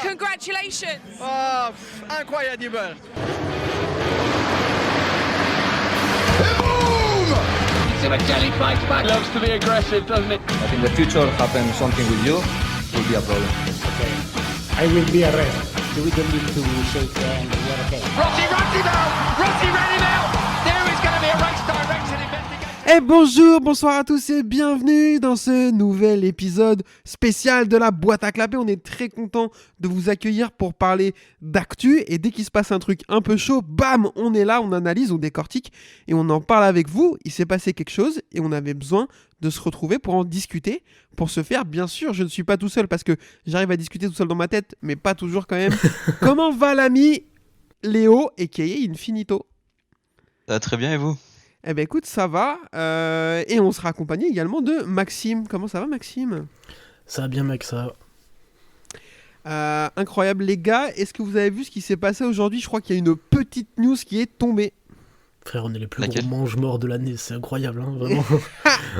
Congratulations! Oh, incroyable! Boom! Jelly fights back. Loves to be aggressive, doesn't it? But in the future, happen something with you, will be a problem. Okay. I will be arrested. We don't need to shake hands. We are okay. Rossi now! Rossi ready now! There is going to be a race direction investigation. Et bonjour, bonsoir à tous et bienvenue dans ce nouvel épisode spécial de la boîte à clapper. On est très content de vous accueillir pour parler d'actu et dès qu'il se passe un truc un peu chaud, bam, on est là, on analyse, on décortique et on en parle avec vous. Il s'est passé quelque chose et on avait besoin de se retrouver pour en discuter. Pour ce faire, bien sûr, je ne suis pas tout seul parce que j'arrive à discuter tout seul dans ma tête, mais pas toujours quand même. Comment va l'ami Léo aka Infinito? Ça va très bien et vous? Eh ben écoute, ça va. Et on sera accompagné également de Maxime. Comment ça va, Maxime? Ça va bien, mec, ça va. Incroyable, les gars. Est-ce que vous avez vu ce qui s'est passé aujourd'hui? Je crois qu'il y a une petite news qui est tombée. Frère, on est les plus gros mange-morts de l'année, c'est incroyable, hein, vraiment.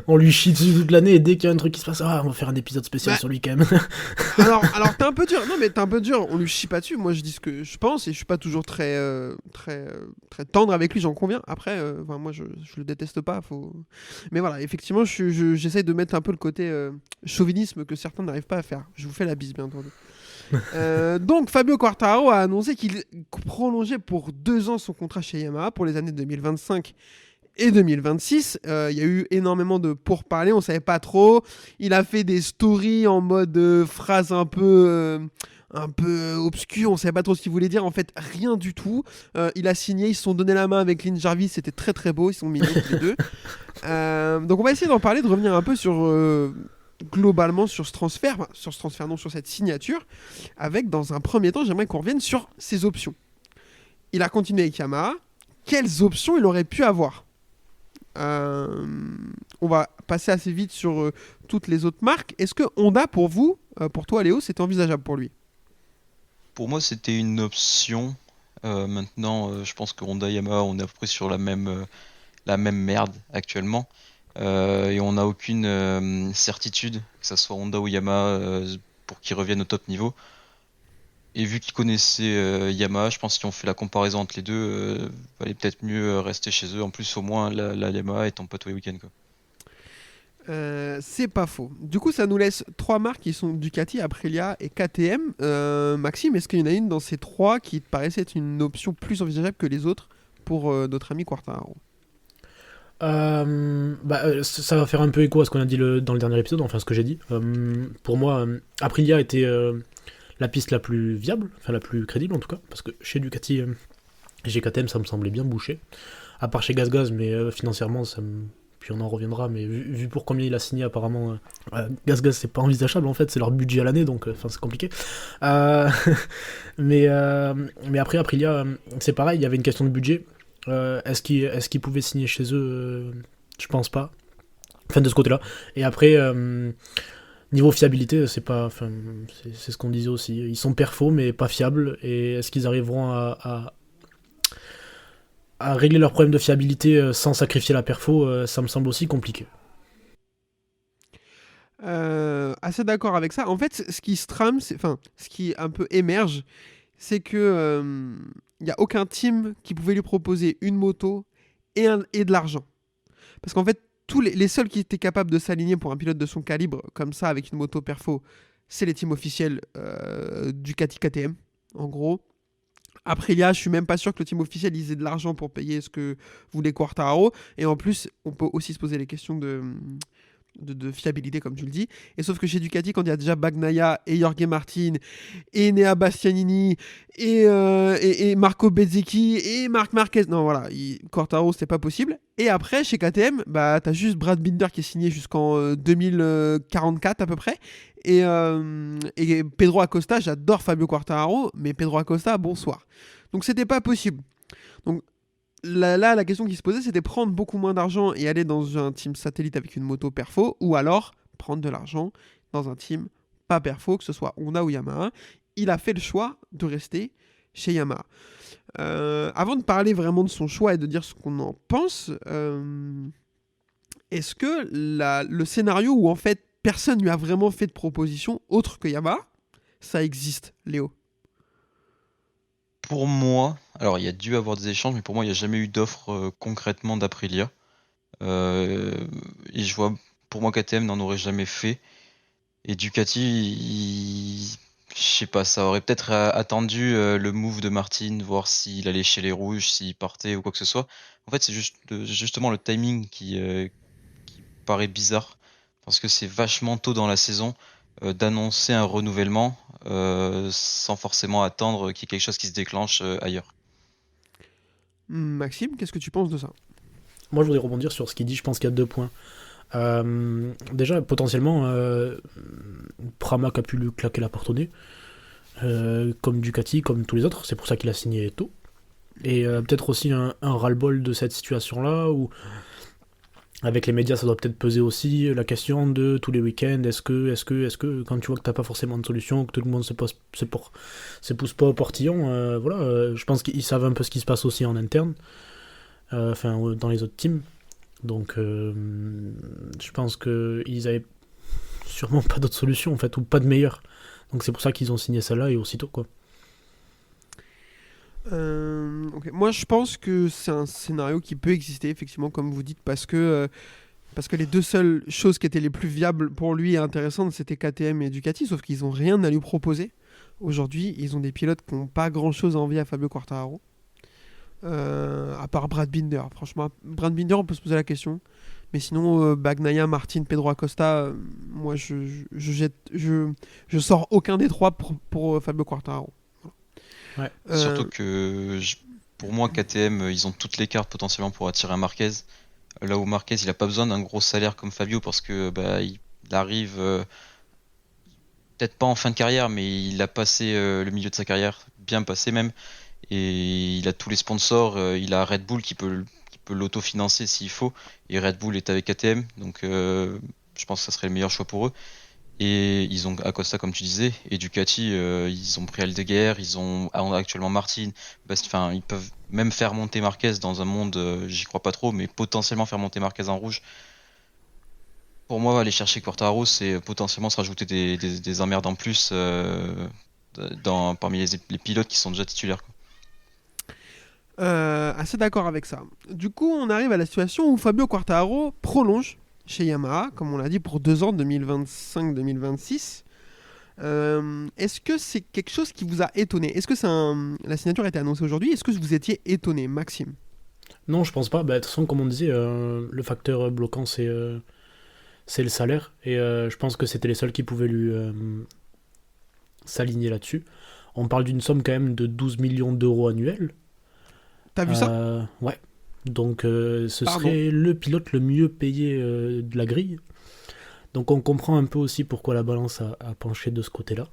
On lui chie dessus toute l'année et dès qu'il y a un truc qui se passe, on va faire un épisode spécial sur lui quand même. alors t'es un peu dur, non mais t'es un peu dur, on lui chie pas dessus, moi je dis ce que je pense et je suis pas toujours très tendre avec lui, j'en conviens. Après, moi je le déteste pas, mais voilà, effectivement j'essaye de mettre un peu le côté chauvinisme que certains n'arrivent pas à faire. Je vous fais la bise bien entendu. Donc Fabio Quartararo a annoncé qu'il prolongeait pour 2 ans son contrat chez Yamaha pour les années 2025 et 2026. Il y a eu énormément de pourparlers, on savait pas trop. Il a fait des stories en mode phrases un peu obscures, on savait pas trop ce qu'il voulait dire, en fait rien du tout. Il a signé, ils se sont donné la main avec Lynn Jarvis, c'était très très beau, ils sont mignons tous les deux. Donc on va essayer d'en parler, de revenir un peu sur globalement sur ce transfert, sur cette signature, avec dans un premier temps, j'aimerais qu'on revienne sur ses options. Il a continué avec Yamaha, quelles options il aurait pu avoir? On va passer assez vite sur toutes les autres marques. Est-ce que Honda, pour vous, pour toi Léo, c'était envisageable pour lui? Pour moi, c'était une option. Maintenant, je pense que Honda et Yamaha, on est à peu près sur la même merde actuellement. Et on n'a aucune certitude, que ce soit Honda ou Yamaha, pour qu'ils reviennent au top niveau. Et vu qu'ils connaissaient Yamaha, je pense qu'ils ont fait la comparaison entre les deux, valait peut-être mieux rester chez eux. En plus, au moins, la Yamaha est en pote tous les week-ends, quoi. C'est pas faux. Du coup, ça nous laisse 3 marques qui sont Ducati, Aprilia et KTM. Maxime, est-ce qu'il y en a une dans ces 3 qui te paraissait être une option plus envisageable que les autres pour notre ami Quartararo? Ça va faire un peu écho à ce qu'on a dit dans le dernier épisode, enfin ce que j'ai dit. Pour moi, Aprilia était la piste la plus viable, enfin la plus crédible en tout cas, parce que chez Ducati et chez KTM ça me semblait bien bouché, à part chez GasGas, mais financièrement puis on en reviendra, mais vu pour combien il a signé apparemment, GasGas c'est pas envisageable en fait, c'est leur budget à l'année, donc c'est compliqué. Mais après Aprilia, c'est pareil, il y avait une question de budget. Est-ce qu'ils pouvaient signer chez eux? Je pense pas. Enfin, de ce côté-là. Et après, niveau fiabilité, c'est ce qu'on disait aussi. Ils sont perfos, mais pas fiables. Et est-ce qu'ils arriveront à régler leurs problèmes de fiabilité sans sacrifier la perfo? Ça me semble aussi compliqué. Assez d'accord avec ça. En fait, ce qui se trame, ce qui un peu émerge, c'est que il n'y a aucun team qui pouvait lui proposer une moto et de l'argent. Parce qu'en fait, les seuls qui étaient capables de s'aligner pour un pilote de son calibre, comme ça, avec une moto perfo, c'est les teams officiels Ducati KTM, en gros. Aprilia, je suis même pas sûr que le team officiel ait de l'argent pour payer ce que voulait Quartararo. Et en plus, on peut aussi se poser les questions de fiabilité, comme tu le dis. Et sauf que chez Ducati, quand il y a déjà Bagnaia et Jorge Martin et Enea Bastianini et Marco Bezzecchi et Marc Marquez, non voilà, Quartararo c'était pas possible. Et après chez KTM, t'as juste Brad Binder qui est signé jusqu'en 2044 à peu près, et Pedro Acosta. J'adore Fabio Quartararo, mais Pedro Acosta, bonsoir. Donc c'était pas possible. Donc là, la question qui se posait, c'était prendre beaucoup moins d'argent et aller dans un team satellite avec une moto perfo, ou alors prendre de l'argent dans un team pas perfo, que ce soit Honda ou Yamaha. Il a fait le choix de rester chez Yamaha. Avant de parler vraiment de son choix et de dire ce qu'on en pense, est-ce que le scénario où en fait personne lui a vraiment fait de proposition autre que Yamaha, ça existe, Léo? Pour moi, alors il y a dû avoir des échanges, mais pour moi, il n'y a jamais eu d'offre concrètement d'Aprilia. Et je vois, pour moi, KTM n'en aurait jamais fait. Et Ducati, je sais pas, ça aurait peut-être attendu le move de Martin, voir s'il allait chez les rouges, s'il partait ou quoi que ce soit. En fait, c'est justement le timing qui paraît bizarre, parce que c'est vachement tôt dans la saison d'annoncer un renouvellement sans forcément attendre qu'il y ait quelque chose qui se déclenche ailleurs. Maxime, qu'est-ce que tu penses de ça? Moi, je voudrais rebondir sur ce qu'il dit. Je pense qu'il y a 2 points. Déjà, potentiellement, Pramac a pu lui claquer la porte au nez, comme Ducati, comme tous les autres. C'est pour ça qu'il a signé tôt. Et peut-être aussi un ras-le-bol de cette situation-là, où avec les médias, ça doit peut-être peser aussi la question de tous les week-ends. Est-ce que, quand tu vois que t'as pas forcément de solution, que tout le monde se pousse pas au portillon, voilà, je pense qu'ils savent un peu ce qui se passe aussi en interne, dans les autres teams. Donc, je pense qu'ils avaient sûrement pas d'autre solution, en fait, ou pas de meilleure. Donc c'est pour ça qu'ils ont signé celle-là et aussitôt, quoi. Ok. Moi, je pense que c'est un scénario qui peut exister, effectivement, comme vous dites, parce que les deux seules choses qui étaient les plus viables pour lui et intéressantes, c'était KTM et Ducati, sauf qu'ils n'ont rien à lui proposer. Aujourd'hui, ils ont des pilotes qui n'ont pas grand-chose à envier à Fabio Quartararo. À part Brad Binder. Franchement, Brad Binder, on peut se poser la question. Mais sinon, Bagnaia, Martin, Pedro Acosta, moi, je sors aucun des trois pour Fabio Quartararo. Ouais. Surtout que pour moi, KTM, ils ont toutes les cartes potentiellement pour attirer un Marquez. Là où Marquez, il a pas besoin d'un gros salaire comme Fabio parce que il arrive peut-être pas en fin de carrière, mais il a passé le milieu de sa carrière, bien passé même. Et il a tous les sponsors, il a Red Bull qui peut l'autofinancer s'il faut. Et Red Bull est avec KTM, donc je pense que ça serait le meilleur choix pour eux. Et ils ont Acosta comme tu disais, et Ducati, ils ont pris Aldeguer, ils ont actuellement Martin. Enfin, ils peuvent même faire monter Marquez dans un monde, j'y crois pas trop, mais potentiellement faire monter Marquez en rouge. Pour moi, aller chercher Quartararo, c'est potentiellement se rajouter des emmerdes en plus parmi les pilotes qui sont déjà titulaires, quoi. Assez d'accord avec ça. Du coup, on arrive à la situation où Fabio Quartararo prolonge chez Yamaha, comme on l'a dit, pour 2 ans, 2025-2026. Est-ce que c'est quelque chose qui vous a étonné? Est-ce que la signature a été annoncée aujourd'hui? Est-ce que vous étiez étonné, Maxime? Non, je pense pas. De toute façon, comme on disait, le facteur bloquant, c'est le salaire. Et je pense que c'était les seuls qui pouvaient lui s'aligner là-dessus. On parle d'une somme quand même de 12 millions d'euros annuels. T'as vu ça? Ouais. Donc ce serait le pilote le mieux payé de la grille. Donc on comprend un peu aussi pourquoi la balance a penché de ce côté-là.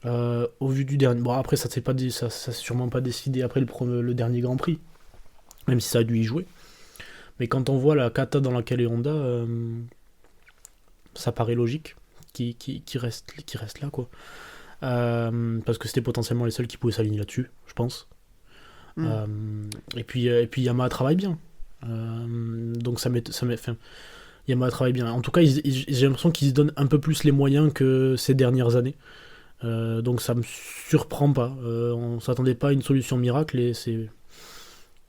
Au vu du dernier... Bon, après, ça s'est sûrement pas décidé après le dernier Grand Prix. Même si ça a dû y jouer. Mais quand on voit la cata dans laquelle est Honda, ça paraît logique qu'il reste là, quoi. Parce que c'était potentiellement les seuls qui pouvaient s'aligner là-dessus, je pense. Et puis Yamaha travaille bien. Donc Yamaha travaille bien. En tout cas, j'ai l'impression qu'ils se donnent un peu plus les moyens que ces dernières années. Donc ça me surprend pas. On s'attendait pas à une solution miracle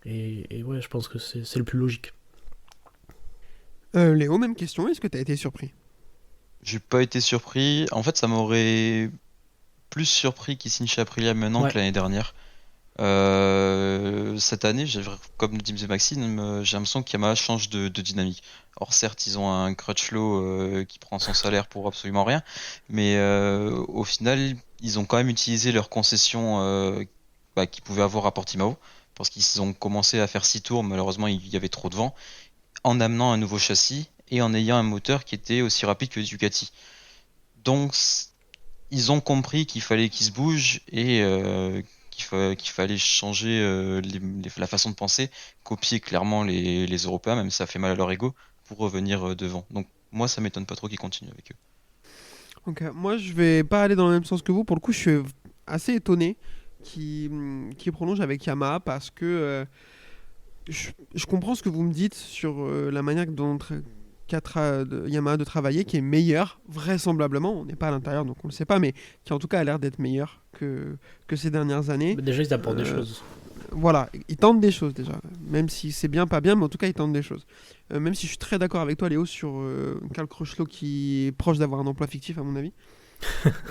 et ouais, je pense que c'est le plus logique. Léo, même question. Est-ce que tu as été surpris? J'ai pas été surpris. En fait, ça m'aurait plus surpris qu'il signe chez Aprilia maintenant que l'année dernière. Cette année, comme disait Maxime, j'ai l'impression qu'Yamaha change de dynamique. Or certes, ils ont un Crutchlow qui prend son salaire pour absolument rien, mais au final, ils ont quand même utilisé leurs concessions qu'ils pouvaient avoir à Portimao, parce qu'ils ont commencé à faire 6 tours, malheureusement il y avait trop de vent, en amenant un nouveau châssis et en ayant un moteur qui était aussi rapide que Ducati. Donc ils ont compris qu'il fallait qu'ils se bougent et qu'il fallait changer la façon de penser, copier clairement les Européens, même si ça fait mal à leur ego, pour revenir devant. Donc moi, ça m'étonne pas trop qu'ils continuent avec eux. Donc, moi, je vais pas aller dans le même sens que vous. Pour le coup, je suis assez étonné qu'ils prolongent avec Yamaha parce que je comprends ce que vous me dites sur la manière dont de Yamaha de travailler, qui est meilleur, vraisemblablement, on n'est pas à l'intérieur donc on le sait pas, mais qui en tout cas a l'air d'être meilleur que ces dernières années. Mais déjà, ils apportent des choses. Voilà, ils tentent des choses déjà, même si c'est bien, pas bien, mais en tout cas ils tentent des choses. Même si je suis très d'accord avec toi Léo sur Karl Crutchlow qui est proche d'avoir un emploi fictif à mon avis.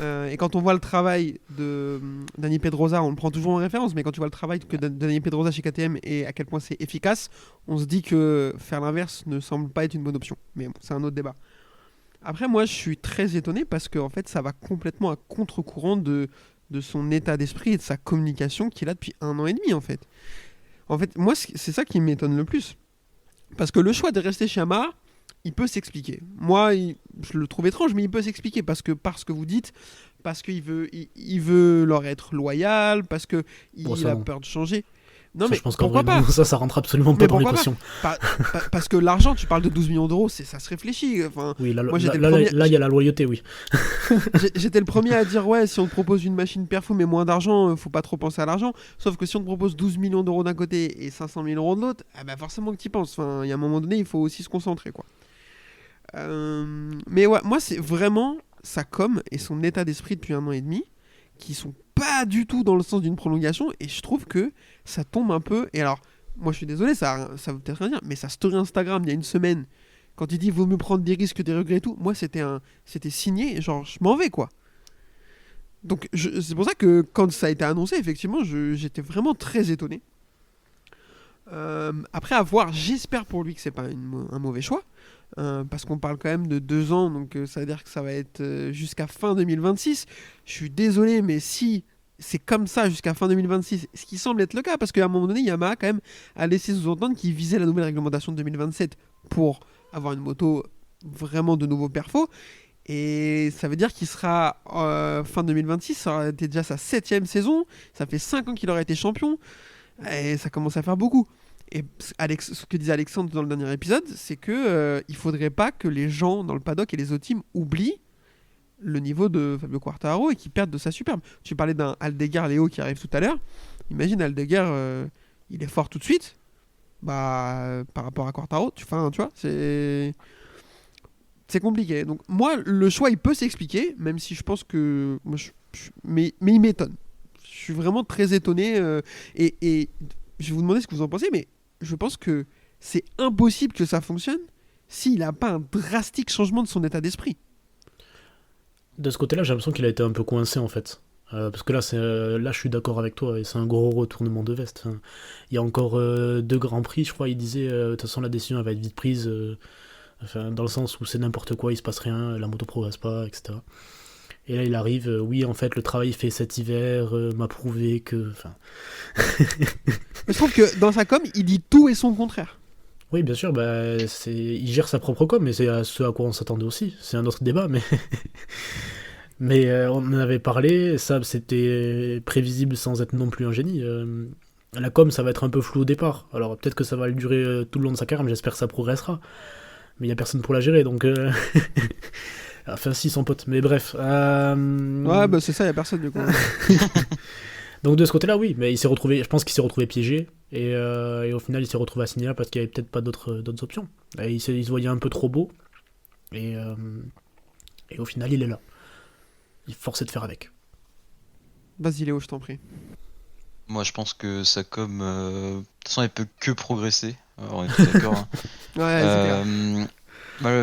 Et quand on voit le travail de Dani Pedrosa, on le prend toujours en référence, mais quand tu vois le travail que Dani Pedrosa chez KTM et à quel point c'est efficace, on se dit que faire l'inverse ne semble pas être une bonne option. Mais bon, c'est un autre débat. Après, moi, je suis très étonné parce que en fait, ça va complètement à contre-courant de son état d'esprit et de sa communication qu'il a depuis 1 an et demi, en fait. En fait, moi, c'est ça qui m'étonne le plus. Parce que le choix de rester chez Yamaha, il peut s'expliquer. Moi, je le trouve étrange, mais il peut s'expliquer parce que vous dites, parce qu'il veut, il veut leur être loyal, parce qu'il a peur de changer. Non, ça, mais je pense pourquoi pas ça rentre absolument pas dans l'équation. Parce que l'argent, tu parles de 12 millions d'euros, ça se réfléchit. Enfin, oui, là, moi, il y a la loyauté, oui. J'étais le premier à dire, ouais, si on te propose une machine perfo mais moins d'argent, faut pas trop penser à l'argent. Sauf que si on te propose 12 millions d'euros d'un côté et 500 000 euros de l'autre, forcément que tu y penses. Enfin, il y a un moment donné, il faut aussi se concentrer, quoi. Mais ouais, moi, c'est vraiment sa com et son état d'esprit depuis 1 an et demi qui sont pas du tout dans le sens d'une prolongation, et je trouve que ça tombe un peu. Et alors, moi je suis désolé, ça veut peut-être rien dire, mais sa story Instagram il y a une semaine, quand il dit vaut mieux prendre des risques que des regrets et tout, moi c'était signé, genre je m'en vais quoi. Donc c'est pour ça que quand ça a été annoncé, effectivement, j'étais vraiment très étonné. Après, à voir, j'espère pour lui que c'est pas un mauvais choix. Parce qu'on parle quand même de 2 ans, donc ça veut dire que ça va être jusqu'à fin 2026. Je suis désolé, mais si c'est comme ça jusqu'à fin 2026, ce qui semble être le cas, parce qu'à un moment donné, Yamaha quand même a laissé sous-entendre qu'il visait la nouvelle réglementation de 2027 pour avoir une moto vraiment de nouveau perfo. Et ça veut dire qu'il sera fin 2026, ça aurait été déjà sa 7e saison, ça fait 5 ans qu'il aurait été champion, et ça commence à faire beaucoup. Et ce que disait Alexandre dans le dernier épisode, c'est que il faudrait pas que les gens dans le paddock et les autres teams oublient le niveau de Fabio Quartararo et qu'ils perdent de sa superbe. Tu parlais d'un Aldeguer Léo qui arrive tout à l'heure. Imagine Aldeguer, il est fort tout de suite. Par rapport à Quartararo, tu vois, c'est compliqué. Donc moi, le choix, il peut s'expliquer, même si je pense que... mais il m'étonne. Je suis vraiment très étonné. Et je vais vous demander ce que vous en pensez, mais je pense que c'est impossible que ça fonctionne s'il n'a pas un drastique changement de son état d'esprit. De ce côté-là, j'ai l'impression qu'il a été un peu coincé, en fait. Parce que là, je suis d'accord avec toi, et c'est un gros retournement de veste. Enfin, il y a encore 2 grands prix, je crois, il disait, de toute façon, la décision elle va être vite prise, dans le sens où c'est n'importe quoi, il se passe rien, la moto progresse pas, etc. Et là, il arrive, oui, en fait, le travail fait cet hiver m'a prouvé que... Je trouve que dans sa com, il dit tout et son contraire. Oui, bien sûr, il gère sa propre com, mais c'est à ce à quoi on s'attendait aussi. C'est un autre débat, mais... mais on en avait parlé, ça, c'était prévisible sans être non plus un génie. La com, ça va être un peu flou au départ. Alors, peut-être que ça va le durer tout le long de sa carrière, mais j'espère que ça progressera. Mais il n'y a personne pour la gérer, donc... Enfin, si, son pote, mais bref. Ouais, c'est ça, il n'y a personne du coup. Donc, de ce côté-là, oui, mais je pense qu'il s'est retrouvé piégé, et au final, il s'est retrouvé assigné là parce qu'il n'y avait peut-être pas d'autres options. Et il se voyait un peu trop beau, et au final, il est là. Il forçait de faire avec. Vas-y, Léo, je t'en prie. Moi, je pense que ça, comme. De toute façon, elle peut que progresser. Alors, on est tous d'accord. Hein. Ouais, c'est clair.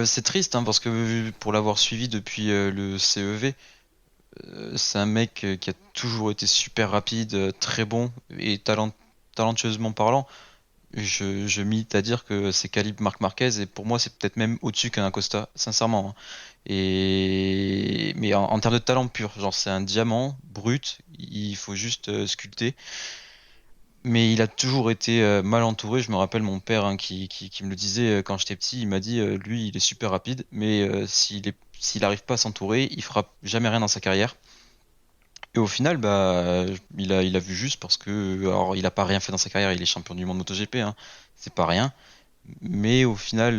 C'est triste parce que pour l'avoir suivi depuis le CEV, c'est un mec qui a toujours été super rapide, très bon et talentueusement parlant. Je milite à dire que c'est calibre Marc Marquez, et pour moi c'est peut-être même au-dessus qu'un Acosta, sincèrement. Hein. Mais en termes de talent pur, genre c'est un diamant brut, il faut juste sculpter. Mais il a toujours été mal entouré. Je me rappelle mon père qui me le disait quand j'étais petit. Il m'a dit, lui, il est super rapide, mais s'il n'arrive pas à s'entourer, il fera jamais rien dans sa carrière. Et au final, il a vu juste parce que, alors, il a pas rien fait dans sa carrière. Il est champion du monde MotoGP, hein, c'est pas rien. Mais au final,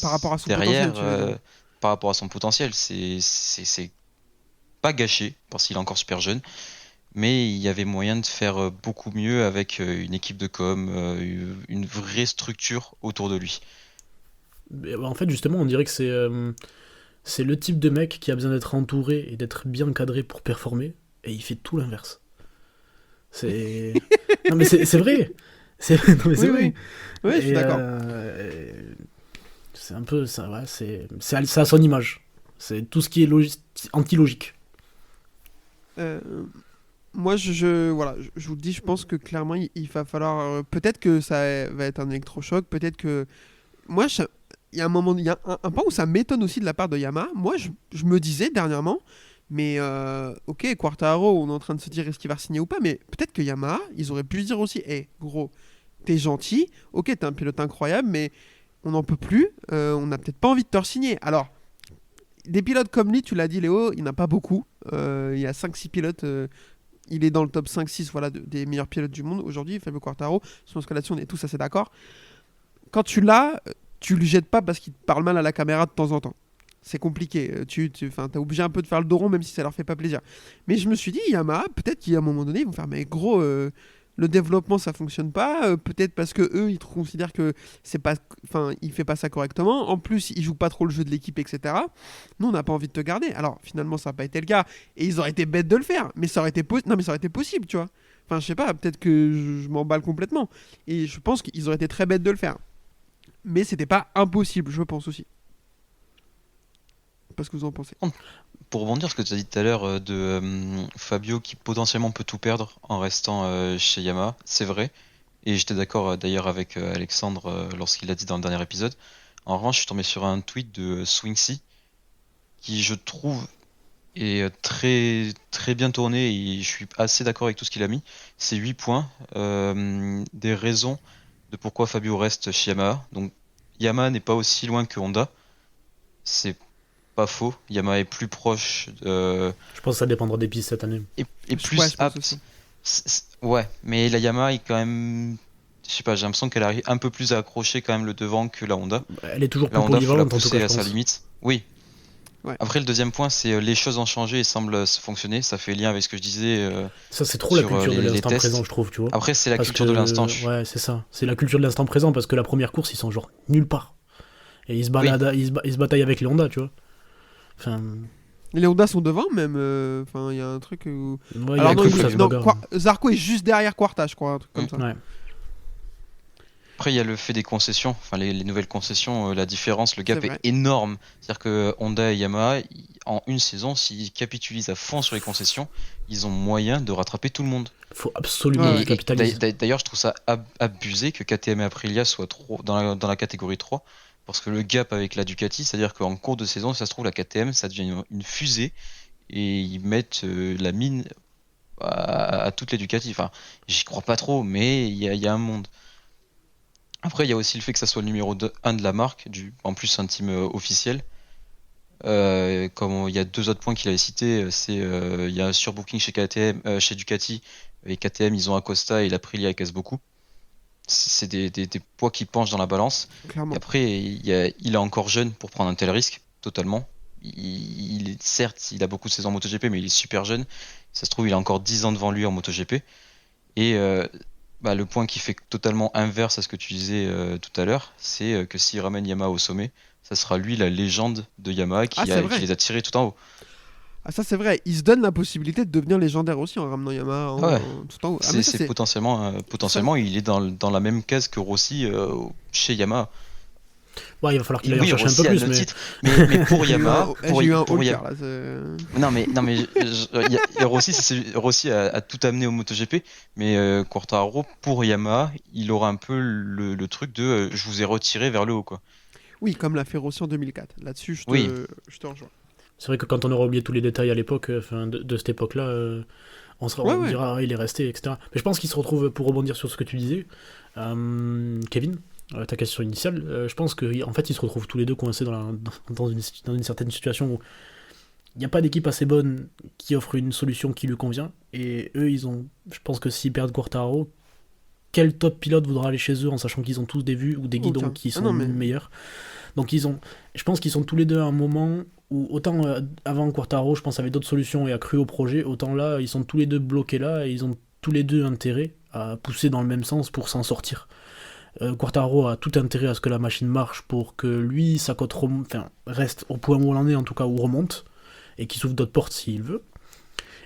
par rapport à son derrière, potentiel, tu veux dire. par rapport à son potentiel, c'est pas gâché parce qu'il est encore super jeune. Mais il y avait moyen de faire beaucoup mieux avec une équipe de com, une vraie structure autour de lui. En fait, justement, on dirait que c'est le type de mec qui a besoin d'être entouré et d'être bien cadré pour performer, et il fait tout l'inverse. C'est... non mais c'est vrai. Non mais c'est vrai. Oui, je suis d'accord. C'est un peu ça, ouais, c'est à son image. C'est tout ce qui est anti-logique. Moi, voilà, je vous le dis, je pense que clairement, il va falloir. Peut-être que ça va être un électrochoc, peut-être que. Moi, il y a un moment, il y a un point où ça m'étonne aussi de la part de Yamaha. Moi, je me disais dernièrement, mais ok, Quartararo, on est en train de se dire est-ce qu'il va signer ou pas, mais peut-être que Yamaha, ils auraient pu se dire aussi, hé, gros, t'es gentil, ok, t'es un pilote incroyable, mais on n'en peut plus, on n'a peut-être pas envie de te re-signer. Alors, des pilotes comme lui, tu l'as dit Léo, il n'y en a pas beaucoup. Il y a 5-6 pilotes, il est dans le top 5-6 voilà, des meilleurs pilotes du monde aujourd'hui, Fabio Quartararo. Je pense que là-dessus, on est tous assez d'accord. Quand tu l'as, tu lui jettes pas parce qu'il te parle mal à la caméra de temps en temps. C'est compliqué. T'es obligé un peu de faire le dos rond, même si ça leur fait pas plaisir. Mais je me suis dit, Yamaha, peut-être qu'à un moment donné, ils vont faire, mais gros, le développement, ça fonctionne pas. Peut-être parce que eux, ils considèrent que c'est pas, il fait pas ça correctement. En plus, il joue pas trop le jeu de l'équipe, etc. Nous, on n'a pas envie de te garder. Alors, finalement, ça n'a pas été le cas. Et ils auraient été bêtes de le faire. Mais ça aurait été, non, mais ça aurait été possible, tu vois. Enfin, je sais pas, peut-être que je m'emballe complètement. Et je pense qu'ils auraient été très bêtes de le faire. Mais c'était pas impossible, je pense aussi. Pas ce que vous en pensez. Pour rebondir sur ce que tu as dit tout à l'heure de Fabio qui potentiellement peut tout perdre en restant chez Yamaha, c'est vrai. Et j'étais d'accord d'ailleurs avec Alexandre lorsqu'il l'a dit dans le dernier épisode. En revanche, je suis tombé sur un tweet de Swingsy qui, je trouve, est très, très bien tourné et je suis assez d'accord avec tout ce qu'il a mis. C'est 8 points, des raisons de pourquoi Fabio reste chez Yamaha. Donc, Yamaha n'est pas aussi loin que Honda. C'est pas faux. Yamaha est plus proche. Je pense que ça dépendra des pistes cette année. Et plus Ouais, je pense apte. aussi. Ouais, mais la Yamaha est quand même. Je sais pas, j'ai l'impression qu'elle arrive un peu plus à accrocher quand même le devant que la Honda. Elle est toujours La plus Honda, faut la polyvalente en tout pousser cas, à je sa pense. limite. Oui. Ouais. Après, le deuxième point, c'est les choses ont changé et semblent fonctionner. Ça fait lien avec ce que je disais. Ça, c'est trop la sur, culture de les l'instant tests. présent, je trouve, tu vois. Après, c'est la Parce culture que- de l'instant. Ouais, c'est ça. C'est la culture de l'instant présent parce que la première course, ils sont genre nulle part. Et ils se baladent, ils se bataillent avec les Honda, tu vois. Enfin, Les Honda sont devant même. Il y a un truc où. ouais, il y a Alors un non, truc où ça se non, bagarre. Zarco est juste derrière Quarta, je crois, un truc comme ça. Ouais. Après, il y a le fait des concessions, enfin les nouvelles concessions, la différence, le gap C'est est vrai. énorme. C'est-à-dire que Honda et Yamaha, en une saison, s'ils capitalisent à fond sur les concessions, ils ont moyen de rattraper tout le monde. Faut absolument Ouais, qu'ils capitalisent. D'ailleurs, je trouve ça abusé que KTM et Aprilia soient trop dans la catégorie 3, parce que le gap avec la Ducati, c'est-à-dire qu'en cours de saison, si ça se trouve, la KTM, ça devient une fusée, et ils mettent la mine à toutes les Ducati. Enfin, j'y crois pas trop, mais il y a un monde. Après, il y a aussi le fait que ça soit le numéro 1 de la marque, en plus un team officiel. Comme il y a deux autres points qu'il avait cités, c'est il y a un surbooking chez KTM, chez Ducati, et KTM ils ont Acosta et l'Aprilia casse beaucoup. C'est des poids qui penchent dans la balance. Clairement. Et après, il est encore jeune pour prendre un tel risque, totalement. Certes, il a beaucoup de saisons en MotoGP, mais il est super jeune. Ça se trouve, il a encore 10 ans devant lui en MotoGP. Et le point qui fait totalement inverse à ce que tu disais tout à l'heure, c'est que s'il ramène Yamaha au sommet, ça sera lui la légende de Yamaha qui c'est vrai. les a tirés tout en haut. Ah, ça c'est vrai, il se donne la possibilité de devenir légendaire aussi en ramenant Yamaha tout en haut. Ah, mais ça, C'est potentiellement, il est dans la même case que Rossi chez Yamaha. Ouais, il va falloir qu'il aille en Oui, chercher un Rossi peu a plus, le mais titre, mais pour Yamaha, J'ai eu un pour Holker, Yamaha. là. Rossi a tout amené au MotoGP, mais Quartararo pour Yamaha, il aura un peu le truc de je vous ai retiré vers le haut, quoi. Oui, comme l'a fait Rossi en 2004. Là-dessus, je te rejoins. c'est vrai que quand on aura oublié tous les détails à l'époque, de cette époque-là, on dira il est resté, etc. Mais je pense qu'il se retrouve, pour rebondir sur ce que tu disais, Kevin, ta question initiale, je pense qu'en fait ils se retrouvent tous les deux coincés dans une certaine situation où il n'y a pas d'équipe assez bonne qui offre une solution qui lui convient, et eux, je pense que s'ils perdent Quartararo, quel top pilote voudra aller chez eux en sachant qu'ils ont tous des vues ou des guidons Aucun. qui Ah sont non, mais- meilleurs. Donc je pense qu'ils sont tous les deux à un moment où autant avant Quartararo, je pense avait d'autres solutions et a cru au projet, autant là ils sont tous les deux bloqués là et ils ont tous les deux intérêt à pousser dans le même sens pour s'en sortir. Quartararo a tout intérêt à ce que la machine marche pour que lui, sa cote reste au point où on en est, en tout cas, ou remonte, et qu'il s'ouvre d'autres portes s'il veut.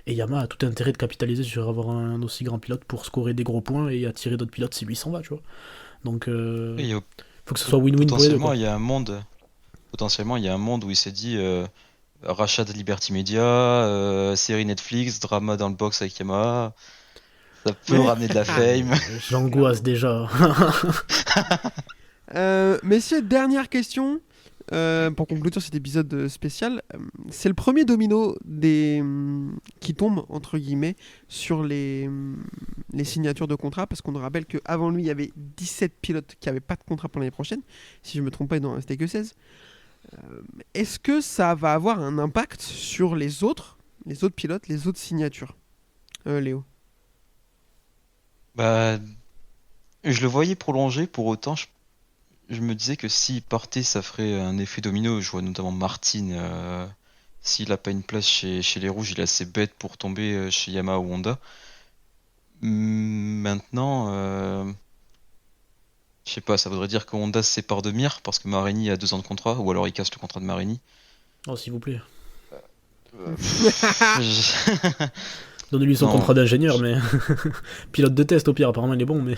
Et Yamaha a tout intérêt de capitaliser sur avoir un aussi grand pilote pour scorer des gros points et attirer d'autres pilotes si lui s'en va, tu vois. Donc, Et faut que ce soit win-win pour les deux, potentiellement, quoi. il y a un monde. Potentiellement, il y a un monde où il s'est dit rachat de Liberty Media, série Netflix, drama dans le box avec Yamaha. Ça peut ramener de la fame. J'angoisse déjà. Messieurs, dernière question pour conclure cet épisode spécial. C'est le premier domino qui tombe, entre guillemets, sur les signatures de contrat, parce qu'on nous rappelle qu'avant lui, il y avait 17 pilotes qui n'avaient pas de contrat pour l'année prochaine. Si je ne me trompe pas, il n'en restait que 16. Est-ce que ça va avoir un impact sur les autres pilotes, les autres signatures, Léo? Bah, je le voyais prolonger, pour autant, je me disais que s'il partait, ça ferait un effet domino. Je vois notamment Martin, s'il n'a pas une place chez les Rouges, il est assez bête pour tomber chez Yamaha ou Honda. Maintenant, je sais pas, ça voudrait dire que Honda se sépare de Mir parce que Marini a 2 ans de contrat, ou alors il casse le contrat de Marini. Oh, s'il vous plaît. Je- Donnez-lui son Non. contrat d'ingénieur, mais. Pilote de test, au pire, apparemment, il est bon, mais.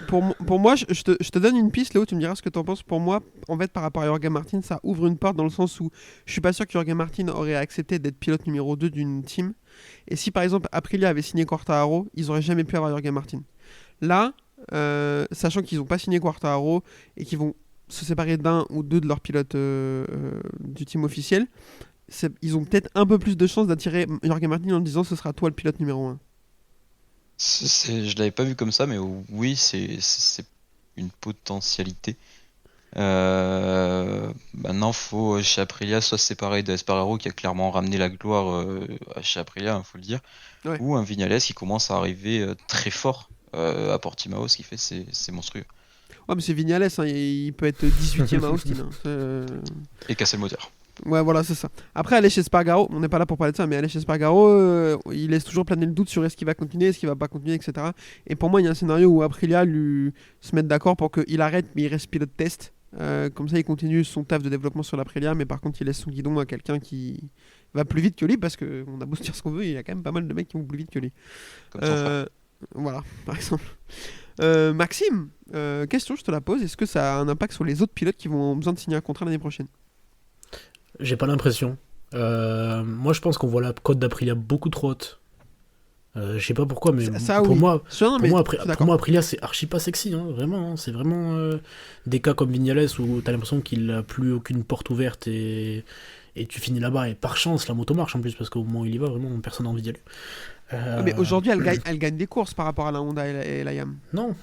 Pour moi, je te donne une piste, Léo, tu me diras ce que tu en penses. Pour moi, en fait, par rapport à Jorge Martin, ça ouvre une porte dans le sens où je suis pas sûr que Jorge Martin aurait accepté d'être pilote numéro 2 d'une team. Et si par exemple Aprilia avait signé Quartararo, ils auraient jamais pu avoir Jorge Martin. Là, sachant qu'ils n'ont pas signé Quartararo et qu'ils vont se séparer d'un ou deux de leurs pilotes du team officiel, ils ont peut-être un peu plus de chances d'attirer Jorge Martin en disant ce sera toi le pilote numéro 1. Je l'avais pas vu comme ça, mais oui, c'est une potentialité. Maintenant, faut chez Aprilia soit se séparer d'Espargaro qui a clairement ramené la gloire chez Aprilia, faut le dire, Ouais. ou un Vignales qui commence à arriver très fort à Portimao, ce qui fait c'est monstrueux. Ouais, mais c'est Vignales, hein, il peut être 18ème à Austin. Hein. Et casser le moteur. Ouais, voilà, c'est ça. Après, aller chez Spargaro, on n'est pas là pour parler de ça, mais aller chez Spargaro, il laisse toujours planer le doute sur est-ce qu'il va continuer, est-ce qu'il va pas continuer, etc. Et pour moi, il y a un scénario où Aprilia se mette d'accord pour qu'il arrête, mais il reste pilote test. Comme ça, il continue son taf de développement sur l'Aprilia, mais par contre, il laisse son guidon à quelqu'un qui va plus vite que lui, parce qu'on a beau se dire ce qu'on veut, il y a quand même pas mal de mecs qui vont plus vite que lui. Comme son frère. Voilà, par exemple. Maxime, question, je te la pose. Est-ce que ça a un impact sur les autres pilotes qui vont avoir besoin de signer un contrat l'année prochaine? J'ai pas l'impression. Moi, je pense qu'on voit la cote d'Aprilia beaucoup trop haute. Je sais pas pourquoi, mais Ça, pour oui. moi, Non, mais je suis pour d'accord. moi, Aprilia, c'est archi pas sexy, hein, vraiment. C'est vraiment des cas comme Vignales où t'as l'impression qu'il a plus aucune porte ouverte et tu finis là-bas. Et par chance, la moto marche en plus, parce qu'au moment où il y va, vraiment, personne n'a envie d'y aller. Mais aujourd'hui, elle gagne des courses par rapport à la Honda et la Yam. Non.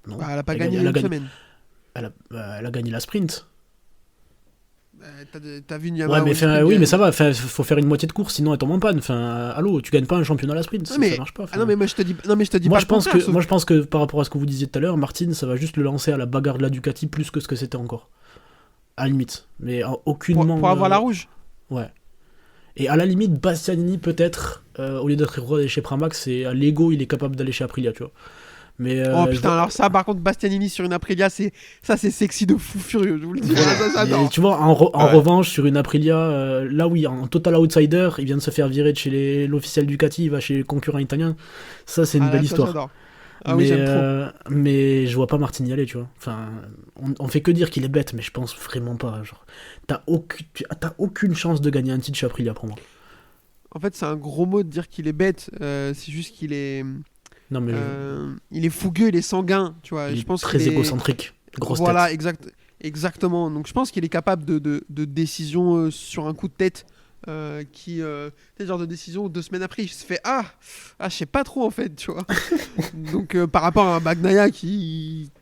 Non. Bah, elle a pas Elle gagné gagne- elle a une gagné- semaine. Elle a gagné la sprint. T'as vu une Yamaha Ouais, mais One Sprint, oui, mais ça va. Faut faire une moitié de course, sinon elle tombe en panne. Allô, tu gagnes pas un championnat à la sprint, Non, mais- ça marche pas. Ah non, mais moi je te dis, non, mais je te dis moi, pas je le pense contraire, que, moi, je pense que par rapport à ce que vous disiez tout à l'heure, Martin, ça va juste le lancer à la bagarre de la Ducati plus que ce que c'était encore. À la limite. Mais aucunement. pour avoir la rouge. Ouais. Et à la limite, Bastianini, peut-être, au lieu d'être chez Pramax, c'est à l'ego, il est capable d'aller chez Aprilia, tu vois. Mais, Oh je putain, vois- alors ça, par contre, Bastianini sur une Aprilia, c'est sexy de fou furieux, je vous le dis. Ça, Mais j'adore. tu vois, en Ouais. revanche, sur une Aprilia, là oui, en total outsider, il vient de se faire virer de chez l'officiel Ducati, il va chez les concurrents italiens. Ça, c'est une Ah, belle ça, histoire. j'adore. Ah oui, j'aime trop. Mais je vois pas Martin y aller, tu vois. Enfin, on fait que dire qu'il est bête, mais je pense vraiment pas. Genre, t'as aucune chance de gagner un titre chez Aprilia pour moi. En fait, c'est un gros mot de dire qu'il est bête. C'est juste qu'il est. Non, mais Il est fougueux, il est sanguin, tu vois. il Je est pense très qu'il est- égocentrique. Grosse Voilà, tête. exactement. Donc je pense qu'il est capable de décision sur un coup de tête c'est le genre de décision où 2 semaines après il se fait je sais pas trop en fait, tu vois. Donc par rapport à un Bagnaia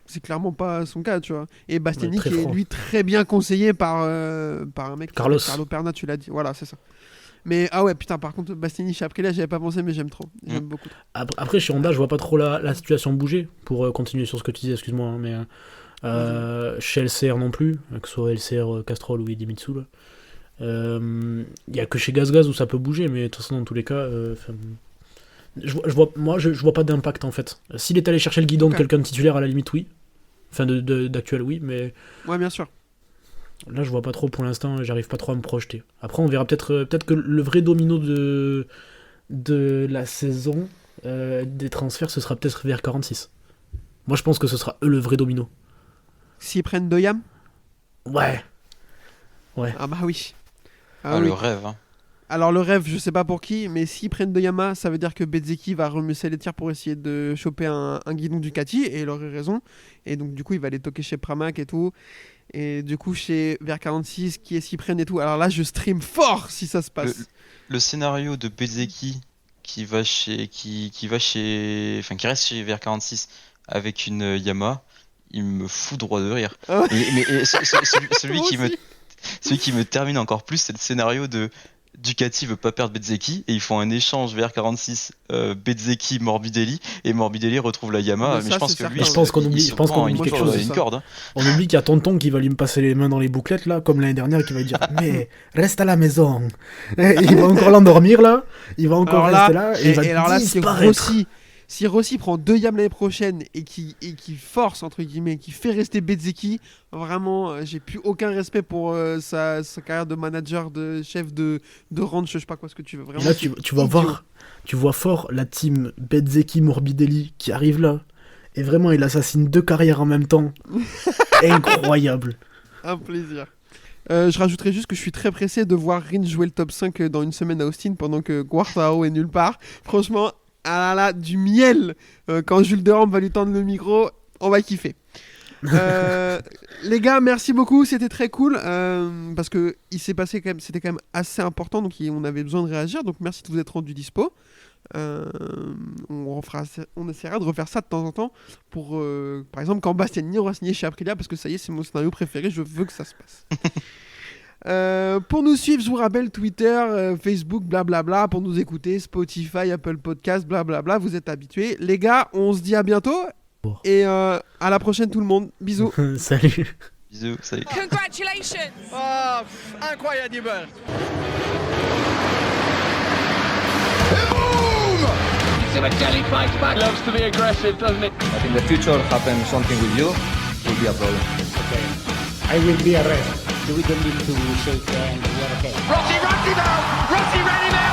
c'est clairement pas son cas, tu vois. Et Bastianini Ouais, très qui est franc. lui très bien conseillé par un mec qui Carlos. s'appelle Carlo Perna, tu l'as dit. Voilà, c'est ça. Mais ouais, putain, par contre Bastianini chez Aprilia, j'avais pas pensé, mais j'aime trop. J'aime beaucoup. Après, chez Honda, je vois pas trop la situation bouger, pour continuer sur ce que tu disais, excuse-moi, hein, mais chez LCR non plus, que ce soit LCR Castrol ou Idemitsu, il y a que chez GazGaz où ça peut bouger, mais de toute façon, dans tous les cas, Je vois pas d'impact en fait. S'il est allé chercher le guidon de quelqu'un de titulaire, à la limite, oui. Enfin, d'actuel, oui, mais Ouais, bien sûr. là, je vois pas trop pour l'instant, j'arrive pas trop à me projeter. Après, on verra peut-être que le vrai domino de la saison des transferts, ce sera peut-être vers 46. Moi, je pense que ce sera eux le vrai domino. S'ils prennent De Jam. Ouais. Ah bah oui. Ah, le rêve. Hein. Alors le rêve, je sais pas pour qui, mais s'ils prennent De Yama, ça veut dire que Bezzeki va remusser les tirs pour essayer de choper un guidon Ducati, et il aurait raison. Et donc du coup, il va aller toquer chez Pramac et tout. Et du coup, chez vers 46, qui est-ce qu'ils prennent et tout. Alors là, je stream fort si ça se passe. Le scénario de Bezzeki qui reste chez VR46 avec une Yamaha, il me fout droit de rire. Ah ouais. Mais celui Moi qui me aussi. celui qui me termine encore plus, c'est le scénario de Ducati veut pas perdre Bezzeki et ils font un échange VR46 Bezzeki Morbidelli et Morbidelli retrouve la Yamaha. Mais Mais ça, je pense c'est que certain. lui, Je pense qu'on il oublie- se je pense prend qu'on une oublie quelque corde- chose, une ça. corde. Hein. On oublie qu'il y a Tonton qui va lui me passer les mains dans les bouclettes, là, comme l'année dernière, qui va lui dire mais reste à la maison. Et il va encore l'endormir, là. Il va encore Alors là, rester là. Et il va alors là, disparaître. si Rossi prend 2 Yam l'année prochaine et qui force, entre guillemets, qui fait rester Bezzeki, vraiment, j'ai plus aucun respect pour sa carrière de manager, de chef de ranch, je sais pas quoi ce que tu veux. Et Vraiment, là, c'est tu vas idiot. voir, tu vois fort la team Bezzeki Morbidelli qui arrive là. Et vraiment, il assassine 2 carrières en même temps. Incroyable. Un plaisir. Je rajouterais juste que je suis très pressé de voir Rins jouer le top 5 dans une semaine à Austin pendant que Quartaro est nulle part. Franchement, ah là là, du miel. Quand Jules Derame va lui tendre le micro, on va kiffer. Les gars, merci beaucoup, c'était très cool parce que il s'est passé quand même, c'était quand même assez important, donc on avait besoin de réagir. Donc merci de vous être rendu dispo. On essaiera de refaire ça de temps en temps pour, par exemple, quand Bastianini aura signé chez Aprilia, parce que ça y est, c'est mon scénario préféré, je veux que ça se passe. Pour nous suivre, je vous rappelle Twitter, Facebook, blablabla, pour nous écouter, Spotify, Apple Podcast, blablabla, vous êtes habitués. Les gars, on se dit à bientôt et à la prochaine tout le monde. Bisous. Salut. Bisous, salut. Congratulations! Oh, incroyable! Simoncelli fights back. Loves to be aggressive, doesn't it? But in the future, happen something with you, will be a problem. Okay. I will be a rest. We don't need to shake hands. We are okay. Rossi runs him out! Rossi ran him out!